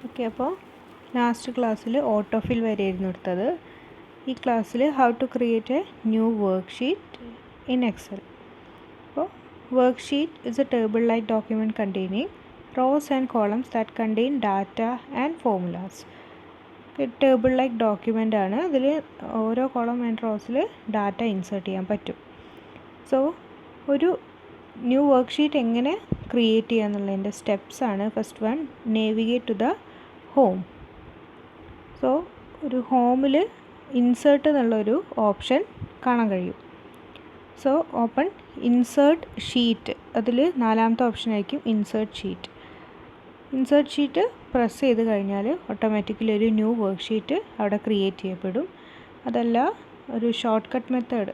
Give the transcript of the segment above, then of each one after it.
Okay, അപ്പോൾ last ക്ലാസ്സിൽ autofill വരെയായിരുന്നു എടുത്തത്. ഈ ക്ലാസ്സിൽ how to create a new worksheet in Excel. അപ്പോൾ worksheet is a table like document containing rows and columns that contain data and formulas. Table like document ആണ്. അതിൽ ഓരോ കോളം ആൻഡ് റോസിൽ data insert ചെയ്യാൻ പറ്റും. So ഒരു new worksheet എങ്ങനെ create ചെയ്യുക എന്നുള്ളതിൻ്റെ സ്റ്റെപ്സാണ്. First one, navigate to the home. So ഒരു ഹോമിൽ ഇൻസേർട്ട് എന്നുള്ളൊരു ഓപ്ഷൻ കാണാൻ കഴിയും. So open insert sheet. അതിൽ നാലാമത്തെ ഓപ്ഷൻ ആയിരിക്കും insert sheet. Insert sheet press ചെയ്ത് കഴിഞ്ഞാൽ ഓട്ടോമാറ്റിക്കലി ഒരു ന്യൂ വർക്ക് ഷീറ്റ് അവിടെ ക്രിയേറ്റ് ചെയ്യപ്പെടും. അതല്ല, ഒരു ഷോർട്ട് കട്ട് മെത്തേഡ്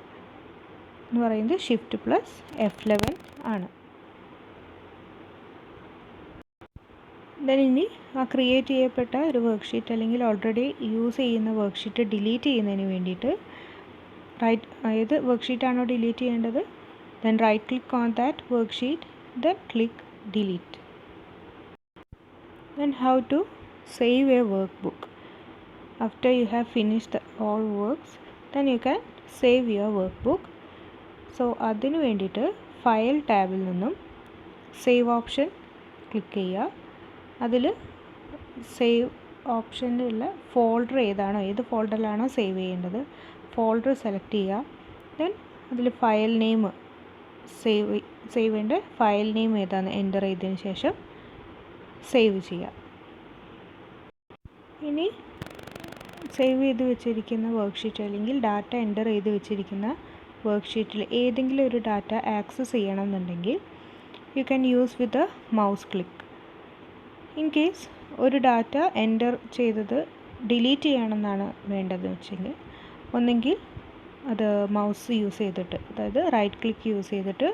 എന്ന് പറയുന്നത് Shift+F11 ആണ്. ദെൻ ഇനി ആ ക്രിയേറ്റ് ചെയ്യപ്പെട്ട ഒരു വർക്ക് ഷീറ്റ് അല്ലെങ്കിൽ ഓൾറെഡി യൂസ് ചെയ്യുന്ന വർക്ക് ഷീറ്റ് ഡിലീറ്റ് ചെയ്യുന്നതിന് വേണ്ടിയിട്ട് ഏത് വർക്ക് ഷീറ്റാണോ ഡിലീറ്റ് ചെയ്യേണ്ടത്, then right click on that worksheet, then click delete. Then how to save a workbook. After you have finished all works, then you can save your workbook. So അതിന് വേണ്ടിയിട്ട് file ടാബിൽ നിന്നും save option click ചെയ്യുക. അതിൽ save ഓപ്ഷനിലുള്ള folder ഏതാണോ, ഏത് ഫോൾഡറിലാണോ save ചെയ്യേണ്ടത്, folder select ചെയ്യുക. ദെൻ അതിൽ ഫയൽ നെയിം സേവ് ചെയ്യേണ്ട ഫയൽ നെയിം ഏതാണ് എൻ്റർ ചെയ്തതിന് ശേഷം സേവ് ചെയ്യുക. ഇനി സേവ് ചെയ്ത് വെച്ചിരിക്കുന്ന വർക്ക് ഷീറ്റ് അല്ലെങ്കിൽ ഡാറ്റ എൻ്റർ ചെയ്ത് വെച്ചിരിക്കുന്ന വർക്ക് ഷീറ്റിൽ ഏതെങ്കിലും ഒരു ഡാറ്റ ആക്സസ് ചെയ്യണമെന്നുണ്ടെങ്കിൽ you can use with mouse click. In case ഒരു ഡാറ്റ എൻ്റർ ചെയ്തത് ഡിലീറ്റ് ചെയ്യണമെന്നാണ് വേണ്ടതെന്ന് വെച്ചെങ്കിൽ ഒന്നെങ്കിൽ അത് മൗസ് യൂസ് ചെയ്തിട്ട്, അതായത് റൈറ്റ് ക്ലിക്ക് യൂസ് ചെയ്തിട്ട്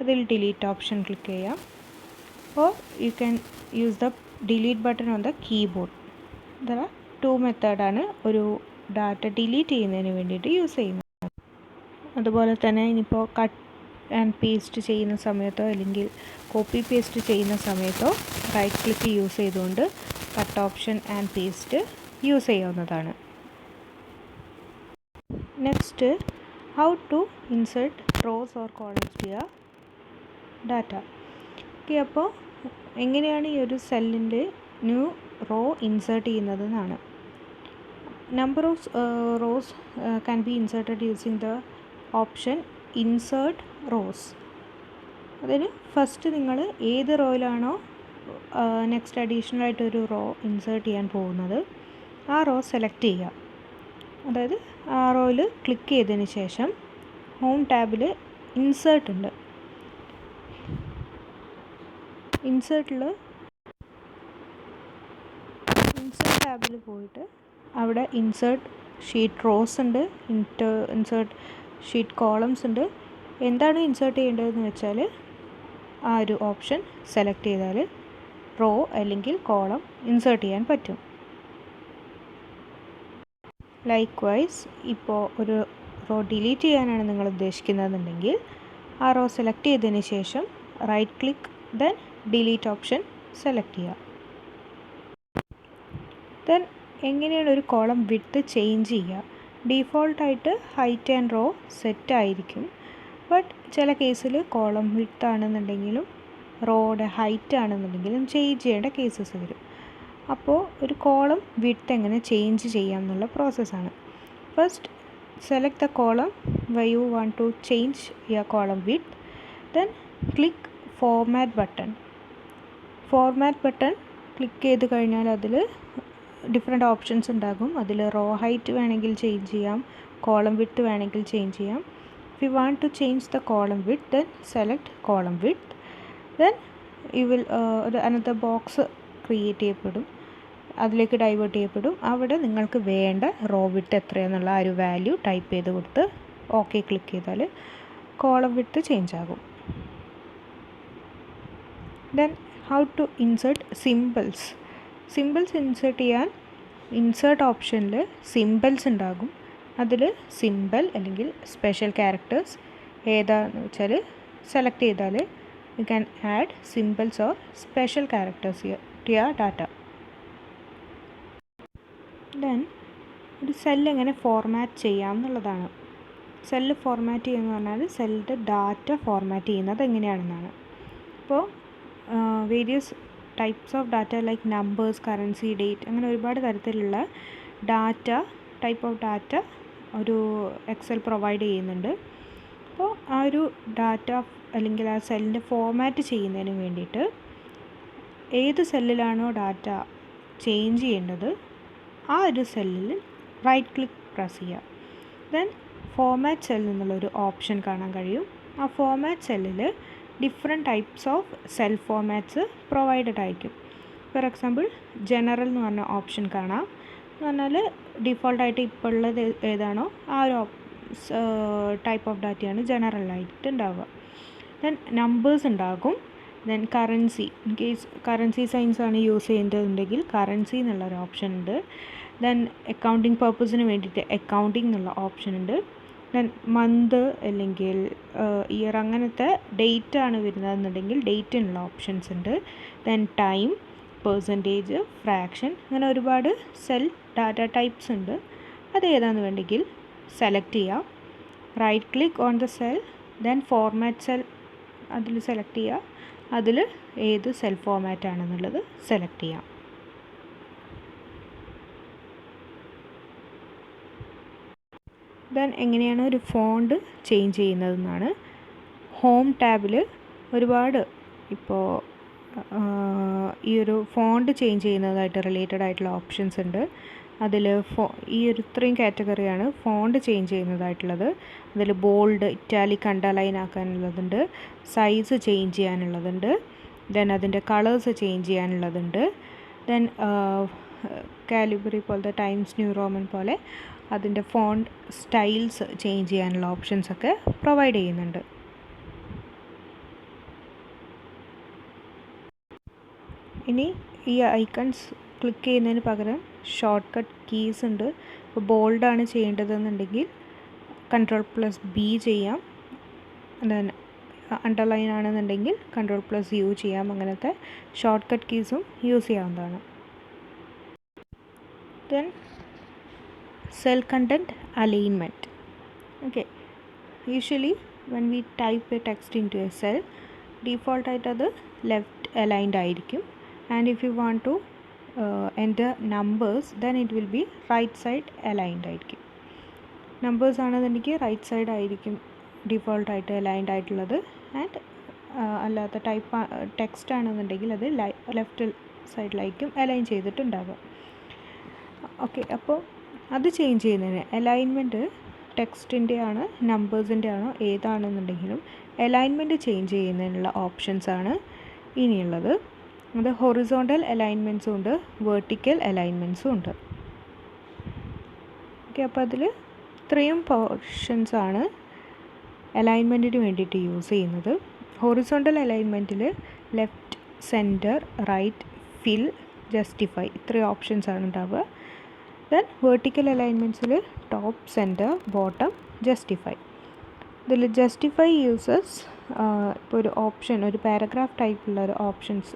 അതിൽ ഡിലീറ്റ് ഓപ്ഷൻ ക്ലിക്ക് ചെയ്യാം. or you can use the delete button on the keyboard. There are two മെത്തേഡാണ് ഒരു ഡാറ്റ ഡിലീറ്റ് ചെയ്യുന്നതിന് വേണ്ടിയിട്ട് യൂസ് ചെയ്യുന്നത്. അതുപോലെ തന്നെ ഇനിയിപ്പോൾ കട്ട് ആൻഡ് പേസ്റ്റ് ചെയ്യുന്ന സമയത്തോ അല്ലെങ്കിൽ കോപ്പി പേസ്റ്റ് ചെയ്യുന്ന സമയത്തോ റൈറ്റ് ക്ലിക്ക് യൂസ് ചെയ്തുകൊണ്ട് cut option and paste use ചെയ്യാവുന്നതാണ്. Next, how to insert rows or columns via data. Okay, അപ്പോൾ എങ്ങനെയാണ് ഈ ഒരു സെല്ലിൻ്റെ ന്യൂ റോ ഇൻസേർട്ട് ചെയ്യുന്നതെന്നാണ്. Number of rows can be inserted using the option insert rows. അതിന് first നിങ്ങൾ ഏത് റോയിലാണോ നെക്സ്റ്റ് അഡീഷണൽ ആയിട്ടൊരു റോ ഇൻസേർട്ട് ചെയ്യാൻ പോകുന്നത് ആ റോ സെലക്ട് ചെയ്യുക. അതായത് ആ റോയിൽ ക്ലിക്ക് ചെയ്തതിന് ശേഷം ഹോം ടാബിൽ ഇൻസേർട്ട് ഉണ്ട്. ഇൻസേർട്ട് ടാബിൽ പോയിട്ട് അവിടെ ഇൻസേർട്ട് ഷീറ്റ് റോസ് ഉണ്ട്, ഇൻസേർട്ട് ഷീറ്റ് കോളംസ് ഉണ്ട്. എന്താണ് ഇൻസേർട്ട് ചെയ്യേണ്ടതെന്ന് വെച്ചാൽ ആ ഒരു ഓപ്ഷൻ സെലക്ട് ചെയ്താൽ റോ അല്ലെങ്കിൽ കോളം ഇൻസേർട്ട് ചെയ്യാൻ പറ്റും. ലൈക്ക് വൈസ് ഇപ്പോൾ ഒരു റോ ഡിലീറ്റ് ചെയ്യാനാണ് നിങ്ങൾ ഉദ്ദേശിക്കുന്നതെന്നുണ്ടെങ്കിൽ ആ റോ സെലക്ട് ചെയ്തതിന് ശേഷം right click, then delete option select ചെയ്യുക. ദെൻ എങ്ങനെയാണ് ഒരു കോളം വിഡ്ത്ത് ചേഞ്ച് ചെയ്യുക? ഡീഫോൾട്ടായിട്ട് ഹൈറ്റ് ആൻഡ് റോ സെറ്റ് ആയിരിക്കും. ബട്ട് ചില കേസിൽ കോളം വിഡ്ത്ത് ആണെന്നുണ്ടെങ്കിലും റോയുടെ ഹൈറ്റ് ആണെന്നുണ്ടെങ്കിലും ചേഞ്ച് ചെയ്യേണ്ട കേസസ് വരും. അപ്പോൾ ഒരു കോളം വിഡ്ത്ത് എങ്ങനെ ചേഞ്ച് ചെയ്യാം എന്നുള്ള പ്രോസസ്സാണ്. First, select the column where you want to change your column width. Then click format button click ചെയ്ത് കഴിഞ്ഞാൽ അതിൽ ഡിഫറെൻറ്റ് ഓപ്ഷൻസ് ഉണ്ടാകും. അതിൽ റോ ഹൈറ്റ് വേണമെങ്കിൽ ചേഞ്ച് ചെയ്യാം, കോളം വിഡ്ത്ത് വേണമെങ്കിൽ ചേഞ്ച് ചെയ്യാം. If you want to change the column width, then select column width. Then you will ഒരു അനദർ ബോക്സ് ക്രിയേറ്റ് ചെയ്യപ്പെടും, അതിലേക്ക് ഡൈവേർട്ട് ചെയ്യപ്പെടും. അവിടെ നിങ്ങൾക്ക് വേണ്ട റോ വിഡ്ത്ത് എത്രയാണെന്നുള്ള ആ ഒരു വാല്യൂ ടൈപ്പ് ചെയ്ത് കൊടുത്ത് ഓക്കെ ക്ലിക്ക് ചെയ്താൽ കോളം വിഡ്ത്ത് ചേഞ്ച് ആകും. Then how to insert symbols. Symbols insert ചെയ്യാൻ ഇൻസേർട്ട് ഓപ്ഷനിൽ സിമ്പിൾസ് ഉണ്ടാകും. അതിൽ സിമ്പിൾ അല്ലെങ്കിൽ സ്പെഷ്യൽ ക്യാരക്ടേഴ്സ് ഏതാണെന്ന് വെച്ചാൽ സെലക്ട് ചെയ്താൽ you can add symbols or special characters to your data. Then ഒരു സെല്ല് എങ്ങനെ ഫോർമാറ്റ് ചെയ്യാം എന്നുള്ളതാണ്. സെല്ല് ഫോർമാറ്റ് ചെയ്യുക എന്ന് പറഞ്ഞാൽ സെല്ലിൻ്റെ ഡാറ്റ ഫോർമാറ്റ് ചെയ്യുന്നത് എങ്ങനെയാണെന്നാണ്. അപ്പോൾ various types of data like numbers, currency, date, അങ്ങനെ ഒരുപാട് തരത്തിലുള്ള ടൈപ്പ് ഓഫ് ഡാറ്റ ഒരു എക്സൽ പ്രൊവൈഡ് ചെയ്യുന്നുണ്ട്. അപ്പോൾ ആ ഒരു ഡാറ്റ അല്ലെങ്കിൽ ആ സെല്ലിൻ്റെ ഫോർമാറ്റ് ചെയ്യുന്നതിന് വേണ്ടിയിട്ട് ഏത് സെല്ലിലാണോ ഡാറ്റ ചേഞ്ച് ചെയ്യേണ്ടത് ആ ഒരു സെല്ലിൽ റൈറ്റ് ക്ലിക്ക് പ്രസ് ചെയ്യുക. ദെൻ ഫോർമാറ്റ് സെൽ എന്നുള്ളൊരു ഓപ്ഷൻ കാണാൻ കഴിയും. ആ ഫോർമാറ്റ് സെല്ലിൽ different types of cell formats provided ആയിരിക്കും. ഫോർ എക്സാമ്പിൾ ജനറൽ എന്ന് പറഞ്ഞ ഓപ്ഷൻ കാണാം. എന്ന് പറഞ്ഞാൽ ഡിഫോൾട്ടായിട്ട് ഇപ്പോൾ ഉള്ളത് ഏതാണോ ആ ഒരു ടൈപ്പ് ഓഫ് ഡാറ്റയാണ് ജനറലായിട്ട് ഉണ്ടാവുക. ദെൻ നമ്പേഴ്സ് ഉണ്ടാകും. Then currency, in case currency signs ആണ് യൂസ് ചെയ്യുന്നതെന്നുണ്ടെങ്കിൽ കറൻസി എന്നുള്ളൊരു ഓപ്ഷൻ ഉണ്ട്. ദെൻ അക്കൗണ്ടിങ് പർപ്പസിന് വേണ്ടിയിട്ട് അക്കൗണ്ടിങ് എന്നുള്ള ഓപ്ഷൻ ഉണ്ട്. ദെൻ മന്ത് അല്ലെങ്കിൽ ഇയർ അങ്ങനത്തെ ഡേറ്റ് ആണ് വരുന്നതെന്നുണ്ടെങ്കിൽ ഡേറ്റ് എന്നുള്ള ഓപ്ഷൻസ് ഉണ്ട്. ദെൻ ടൈം, പെർസെൻറ്റേജ്, ഫ്രാക്ഷൻ, അങ്ങനെ ഒരുപാട് സെൽ ഡാറ്റ ടൈപ്സ് ഉണ്ട്. അത് ഏതാണെന്ന് വേണ്ടെങ്കിൽ സെലക്ട് ചെയ്യാം. Right click on the cell, then format cell അതിൽ സെലക്ട് ചെയ്യുക. അതിൽ ഏത് സെൽ ഫോർമാറ്റ് ആണെന്നുള്ളത് സെലക്ട് ചെയ്യാം. ദെൻ എങ്ങനെയാണ് ഒരു ഫോണ്ട് ചേഞ്ച് ചെയ്യുന്നതെന്നാണ്. ഹോം ടാബിൽ ഒരുപാട് ഇപ്പോൾ ഈ ഒരു ഫോണ്ട് ചേഞ്ച് ചെയ്യുന്നതായിട്ട് റിലേറ്റഡ് ആയിട്ടുള്ള ഓപ്ഷൻസ് ഉണ്ട്. അതിൽ ഈ ഒരു ഇത്രയും കാറ്റഗറിയാണ് ഫോണ്ട് ചേഞ്ച് ചെയ്യുന്നതായിട്ടുള്ളത്. അതിൽ ബോൾഡ്, ഇറ്റാലിക്, അണ്ടർലൈൻ ആക്കാനുള്ളതുണ്ട്, സൈസ് ചേഞ്ച് ചെയ്യാനുള്ളതുണ്ട്, ദെൻ അതിൻ്റെ കളേഴ്സ് ചേഞ്ച് ചെയ്യാനുള്ളതുണ്ട്, ദെൻ കാലിബ്രി പോലത്തെ ടൈംസ് ന്യൂ റോമൻ പോലെ അതിൻ്റെ ഫോണ്ട് സ്റ്റൈൽസ് ചേഞ്ച് ചെയ്യാനുള്ള ഓപ്ഷൻസൊക്കെ പ്രൊവൈഡ് ചെയ്യുന്നുണ്ട്. ഇനി ഈ ഐക്കൺസ് ക്ലിക്ക് ചെയ്യുന്നതിന് പകരം ഷോർട്ട് കട്ട് കീസ് ഉണ്ട്. ഇപ്പോൾ ബോൾഡാണ് ചെയ്യേണ്ടതെന്നുണ്ടെങ്കിൽ Ctrl+B ചെയ്യാം. ദെൻ അണ്ടർലൈൻ ആണെന്നുണ്ടെങ്കിൽ Ctrl+U ചെയ്യാം. അങ്ങനത്തെ ഷോർട്ട് കട്ട് കീസും യൂസ് ചെയ്യാവുന്നതാണ്. Then cell content alignment. Okay, usually when we type a text into a cell, default ആയിട്ട് അത് ലെഫ്റ്റ് അലൈൻഡ് ആയിരിക്കും. And if you want to enter numbers, then it will be right side aligned ആയിരിക്കും. Numbers ആണെന്നുണ്ടെങ്കിൽ right side ആയിരിക്കും ഡിഫോൾട്ടായിട്ട് aligned ആയിട്ടുള്ളത്. And അല്ലാത്ത text ആണെന്നുണ്ടെങ്കിൽ അത് ലെഫ്റ്റ് സൈഡിലായിരിക്കും അലൈൻ ചെയ്തിട്ടുണ്ടാവുക. ഓക്കെ, അപ്പോൾ അത് ചേഞ്ച് ചെയ്യുന്നതിന് അലൈൻമെൻറ്റ് ടെക്സ്റ്റിൻ്റെ ആണ് നമ്പേഴ്സിൻ്റെ ആണോ ഏതാണെന്നുണ്ടെങ്കിലും അലൈൻമെൻറ്റ് ചേഞ്ച് ചെയ്യുന്നതിനുള്ള ഓപ്ഷൻസാണ് ഇനിയുള്ളത്. അത് ഹൊറിസോണ്ടൽ അലൈൻമെൻറ്റ്സും ഉണ്ട്, വെർട്ടിക്കൽ അലൈൻമെൻറ്റ്സും ഉണ്ട്. ഓക്കെ, അപ്പോൾ അതിൽ ഇത്രയും പോർഷൻസാണ് അലൈൻമെൻറ്റിന് വേണ്ടിയിട്ട് യൂസ് ചെയ്യുന്നത്. ഹൊറിസോണ്ടൽ അലൈൻമെൻറ്റിൽ left, centre, right, fill, justify ഇത്രയും ഓപ്ഷൻസാണ് ഉണ്ടാവുക. ദെൻ വെർട്ടിക്കൽ അലൈൻമെൻറ്റ്സിൽ ടോപ്പ്, സെൻറ്റർ, ബോട്ടം, ജസ്റ്റിഫൈ. ഇതിൽ ജസ്റ്റിഫൈ യൂസസ് ഇപ്പോൾ ഒരു ഓപ്ഷൻ, ഒരു പാരഗ്രാഫ് ടൈപ്പുള്ള ഒരു ഓപ്ഷൻസ്,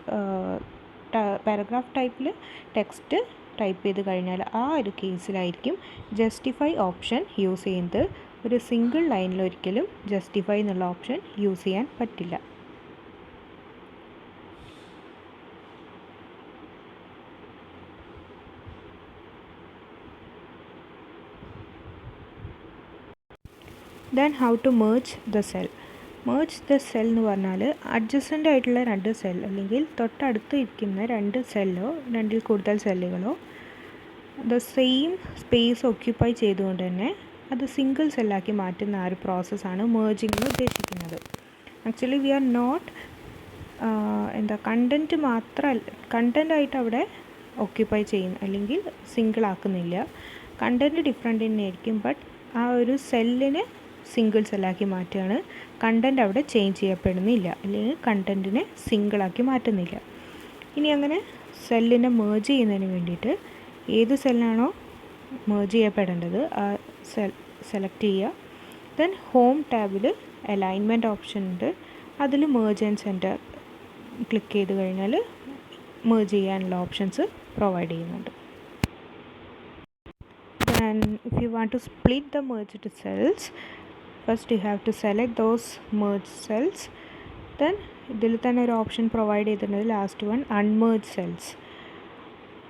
പാരഗ്രാഫ് ടൈപ്പിൽ ടെക്സ്റ്റ് ടൈപ്പ് ചെയ്ത് കഴിഞ്ഞാൽ ആ ഒരു കേസിലായിരിക്കും ജസ്റ്റിഫൈ ഓപ്ഷൻ യൂസ് ചെയ്യുന്നത്. ഒരു സിംഗിൾ ലൈനിൽ ഒരിക്കലും ജസ്റ്റിഫൈ എന്നുള്ള ഓപ്ഷൻ യൂസ് ചെയ്യാൻ പറ്റില്ല. Then how to merge the സെൽ. merge ദ സെൽ എന്ന് പറഞ്ഞാൽ അഡ്ജസൻ്റ് ആയിട്ടുള്ള രണ്ട് സെൽ അല്ലെങ്കിൽ തൊട്ടടുത്ത് ഇരിക്കുന്ന രണ്ട് സെല്ലോ രണ്ടിൽ കൂടുതൽ സെല്ലുകളോ ദ സെയിം സ്പേസ് ഓക്യുപ്പൈ ചെയ്തുകൊണ്ട് തന്നെ അത് സിംഗിൾ സെല്ലാക്കി മാറ്റുന്ന ആ ഒരു പ്രോസസ്സാണ് merging എന്ന് ഉദ്ദേശിക്കുന്നത്. ആക്ച്വലി വി ആർ നോട്ട് കണ്ടൻറ്റായിട്ട് അവിടെ ഓക്യുപ്പൈ ചെയ്യുന്നു അല്ലെങ്കിൽ സിംഗിൾ ആക്കുന്നില്ല. കണ്ടൻറ്റ് ഡിഫറെൻ്റ് തന്നെയായിരിക്കും, ബട്ട് ആ ഒരു സെല്ലിനെ സിംഗിൾ സെല്ലാക്കി മാറ്റുകയാണ്. കണ്ടൻറ്റ് അവിടെ ചേഞ്ച് ചെയ്യപ്പെടുന്നില്ല അല്ലെങ്കിൽ കണ്ടൻറ്റിനെ സിംഗിളാക്കി മാറ്റുന്നില്ല. ഇനി അങ്ങനെ സെല്ലിനെ merge ചെയ്യുന്നതിന് വേണ്ടിയിട്ട് ഏത് സെല്ലാണോ merge ചെയ്യപ്പെടേണ്ടത് ആ സെൽ സെലക്ട് ചെയ്യുക. ദെൻ ഹോം ടാബിൽ അലൈൻമെൻറ്റ് ഓപ്ഷൻ ഉണ്ട്. അതിൽ merge ആൻഡ് സെൻറ്റർ ക്ലിക്ക് ചെയ്ത് കഴിഞ്ഞാൽ merge ചെയ്യാനുള്ള ഓപ്ഷൻസ് പ്രൊവൈഡ് ചെയ്യുന്നുണ്ട്. And if you want to split the merged cells, first you have to select those merged cells. Then ഇതിൽ തന്നെ ഒരു ഓപ്ഷൻ പ്രൊവൈഡ് ചെയ്തിട്ടുണ്ട്, ലാസ്റ്റ് വൺ അൺമേർജ് സെൽസ്.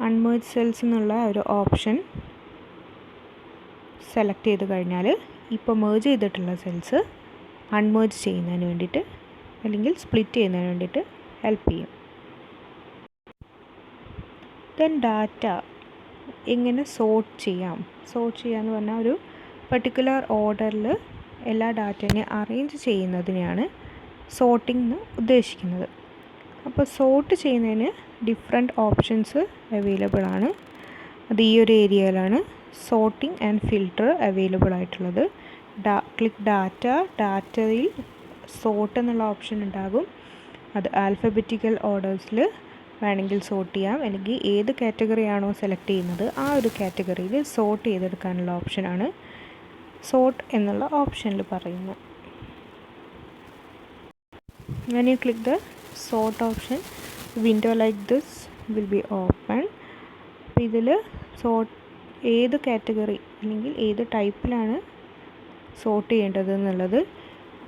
അൺമേർജ് സെൽസ് എന്നുള്ള ഒരു ഓപ്ഷൻ സെലക്ട് ചെയ്ത് കഴിഞ്ഞാൽ ഇപ്പോൾ മേർജ് ചെയ്തിട്ടുള്ള സെൽസ് അൺമേർജ് ചെയ്യുന്നതിന് വേണ്ടിയിട്ട് അല്ലെങ്കിൽ സ്പ്ലിറ്റ് ചെയ്യുന്നതിന് വേണ്ടിയിട്ട് ഹെൽപ്പ് ചെയ്യും. ദെൻ ഡാറ്റ എങ്ങനെ സോർട്ട് ചെയ്യാമെന്ന് പറഞ്ഞാൽ ഒരു പർട്ടിക്കുലർ ഓർഡറിൽ എല്ലാ ഡാറ്റേനെയും അറേഞ്ച് ചെയ്യുന്നതിനെയാണ് സോർട്ടിംഗ് എന്ന് ഉദ്ദേശിക്കുന്നത്. അപ്പോൾ സോർട്ട് ചെയ്യുന്നതിന് ഡിഫറെൻറ്റ് ഓപ്ഷൻസ് അവൈലബിൾ ആണ്. അത് ഈ ഒരു ഏരിയയിലാണ് സോർട്ടിംഗ് ആൻഡ് ഫിൽട്ടർ അവൈലബിൾ ആയിട്ടുള്ളത്. ക്ലിക്ക് ഡാറ്റയിൽ സോർട്ട് എന്നുള്ള ഓപ്ഷൻ ഉണ്ടാകും. അത് ആൽഫബറ്റിക്കൽ ഓർഡേഴ്സിൽ വേണമെങ്കിൽ സോർട്ട് ചെയ്യാം, അല്ലെങ്കിൽ ഏത് കാറ്റഗറി ആണോ സെലക്ട് ചെയ്യുന്നത് ആ ഒരു കാറ്റഗറിയിൽ സോർട്ട് ചെയ്തെടുക്കാനുള്ള ഓപ്ഷനാണ് സോർട്ട് എന്നുള്ള ഓപ്ഷനിൽ പറയുന്നത്. When you click the sort option, window like this will be open. അപ്പോൾ ഇതിൽ ഏത് കാറ്റഗറി അല്ലെങ്കിൽ ഏത് ടൈപ്പിലാണ് സോർട്ട് ചെയ്യേണ്ടത് എന്നുള്ളത്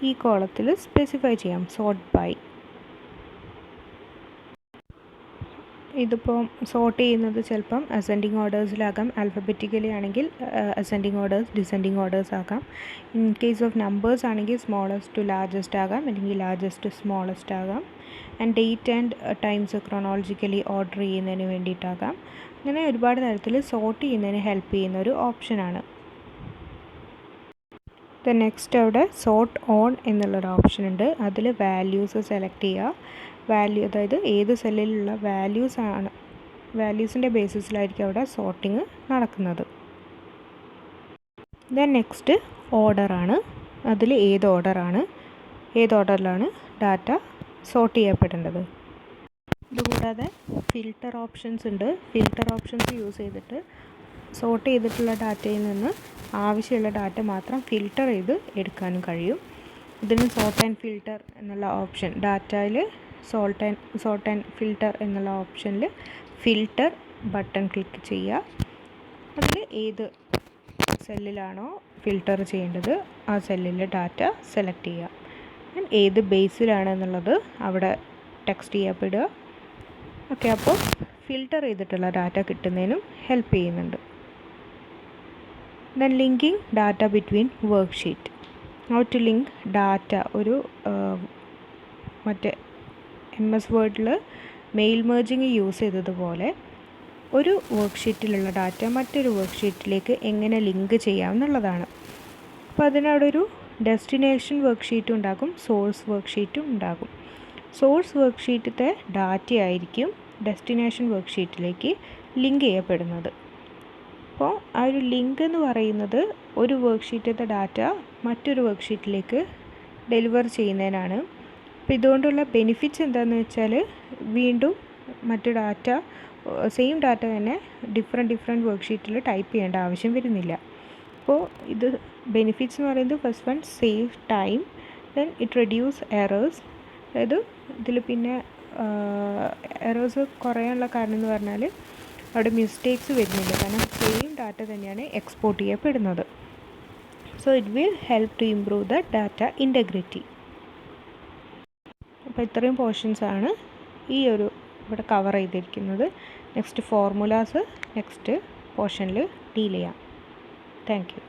ഈ കോളത്തിൽ സ്പെസിഫൈ ചെയ്യാം. Sort by. ഇതിപ്പോൾ സോർട്ട് ചെയ്യുന്നത് ചിലപ്പം അസെൻഡിങ് ഓർഡേഴ്സിലാകാം, ആൽഫബറ്റിക്കലി ആണെങ്കിൽ അസെൻഡിങ് ഓർഡേഴ്സ്, ഡിസെൻഡിങ് ഓർഡേഴ്സ് ആകാം. ഇൻ കേസ് ഓഫ് നമ്പേഴ്സ് ആണെങ്കിൽ സ്മോളസ്റ്റ് ടു ലാർജസ്റ്റ് ആകാം, അല്ലെങ്കിൽ ലാർജസ്റ്റ് ടു സ്മോളസ്റ്റ് ആകാം. And date and times chronologically order ചെയ്യുന്നതിന് വേണ്ടിയിട്ടാകാം. അങ്ങനെ ഒരുപാട് തരത്തിൽ സോർട്ട് ചെയ്യുന്നതിന് ഹെൽപ്പ് ചെയ്യുന്ന ഒരു ഓപ്ഷനാണ്. നെക്സ്റ്റ് അവിടെ സോർട്ട് ഓൺ എന്നുള്ളൊരു ഓപ്ഷൻ ഉണ്ട്. അതിൽ വാല്യൂസ് സെലക്ട് ചെയ്യുക. അതായത് ഏത് സെല്ലിലുള്ള വാല്യൂസിൻ്റെ ബേസിസിലായിരിക്കും അവിടെ സോർട്ടിങ് നടക്കുന്നത്. ദെൻ നെക്സ്റ്റ് ഓർഡറാണ്. അതിൽ ഏത് ഓർഡറിലാണ് ഡാറ്റ സോർട്ട് ചെയ്യപ്പെടേണ്ടത്. ഇതുകൂടാതെ ഫിൽട്ടർ ഓപ്ഷൻസ് ഉണ്ട്. ഫിൽട്ടർ ഓപ്ഷൻസ് യൂസ് ചെയ്തിട്ട് സോർട്ട് ചെയ്തിട്ടുള്ള ഡാറ്റയിൽ നിന്ന് ആവശ്യമുള്ള ഡാറ്റ മാത്രം ഫിൽട്ടർ ചെയ്ത് എടുക്കാനും കഴിയും. ഇതിന് സോർട്ട് ആൻഡ് ഫിൽട്ടർ എന്നുള്ള ഓപ്ഷൻ, ഡാറ്റയിൽ സോർട്ട് ആൻഡ് ഫിൽട്ടർ എന്നുള്ള ഓപ്ഷനിൽ ഫിൽട്ടർ ബട്ടൺ ക്ലിക്ക് ചെയ്യുക. അതിൽ ഏത് സെല്ലിലാണോ ഫിൽട്ടർ ചെയ്യേണ്ടത് ആ സെല്ലിലെ ഡാറ്റ സെലക്ട് ചെയ്യുക. ഏത് ബേസിലാണെന്നുള്ളത് അവിടെ ടെക്സ്റ്റ് ചെയ്യപ്പെടുക. ഓക്കെ, അപ്പോൾ ഫിൽട്ടർ ചെയ്തിട്ടുള്ള ഡാറ്റ കിട്ടുന്നതിനും ഹെൽപ്പ് ചെയ്യുന്നുണ്ട്. Then linking data between worksheet. How to link data. ഒരു മറ്റേ MS വേർഡിൽ മെയിൽ മെർജിങ് യൂസ് ചെയ്തതുപോലെ ഒരു വർക്ക്ഷീറ്റിലുള്ള ഡാറ്റ മറ്റൊരു വർക്ക്ഷീറ്റിലേക്ക് എങ്ങനെ ലിങ്ക് ചെയ്യാമെന്നുള്ളതാണ്. അപ്പോൾ അതിനവിടെ ഒരു ഡെസ്റ്റിനേഷൻ വർക്ക്ഷീറ്റും ഉണ്ടാകും, സോഴ്സ് വർക്ക്ഷീറ്റും ഉണ്ടാകും. സോഴ്സ് വർക്ക്ഷീറ്റിലത്തെ ഡാറ്റ ആയിരിക്കും ഡെസ്റ്റിനേഷൻ വർക്ക്ഷീറ്റിലേക്ക് ലിങ്ക് ചെയ്യപ്പെടുന്നത്. അപ്പോൾ ആ ഒരു ലിങ്ക് എന്ന് പറയുന്നത് ഒരു വർക്ക്ഷീറ്റിലത്തെ ഡാറ്റ മറ്റൊരു വർക്ക്ഷീറ്റിലേക്ക് ഡെലിവർ ചെയ്യുന്നതിനാണ്. അപ്പോൾ ഇതുകൊണ്ടുള്ള ബെനിഫിറ്റ്സ് എന്താണെന്ന് വെച്ചാൽ വീണ്ടും മറ്റു ഡാറ്റ, സെയിം ഡാറ്റ തന്നെ ഡിഫറെൻറ്റ് വർക്ക്ഷീറ്റിൽ ടൈപ്പ് ചെയ്യേണ്ട ആവശ്യം വരുന്നില്ല. അപ്പോൾ ഇത് ബെനിഫിറ്റ്സ് എന്ന് പറയുന്നത് first one save time, then it reduce errors. അതായത് ഇതിൽ പിന്നെ എറേഴ്സ് കുറയാനുള്ള കാരണം എന്ന് പറഞ്ഞാൽ അവിടെ മിസ്റ്റേക്സ് വരുന്നില്ല, കാരണം സെയിം ഡാറ്റ തന്നെയാണ് എക്സ്പോർട്ട് ചെയ്യപ്പെടുന്നത്. So it will help to improve the data integrity. അപ്പോൾ ഇത്രയും പോർഷൻസാണ് ഇവിടെ കവർ ചെയ്തിരിക്കുന്നത്. നെക്സ്റ്റ് ഫോർമുലാസ് നെക്സ്റ്റ് പോർഷനിൽ ഡീൽ ചെയ്യാം. Thank U.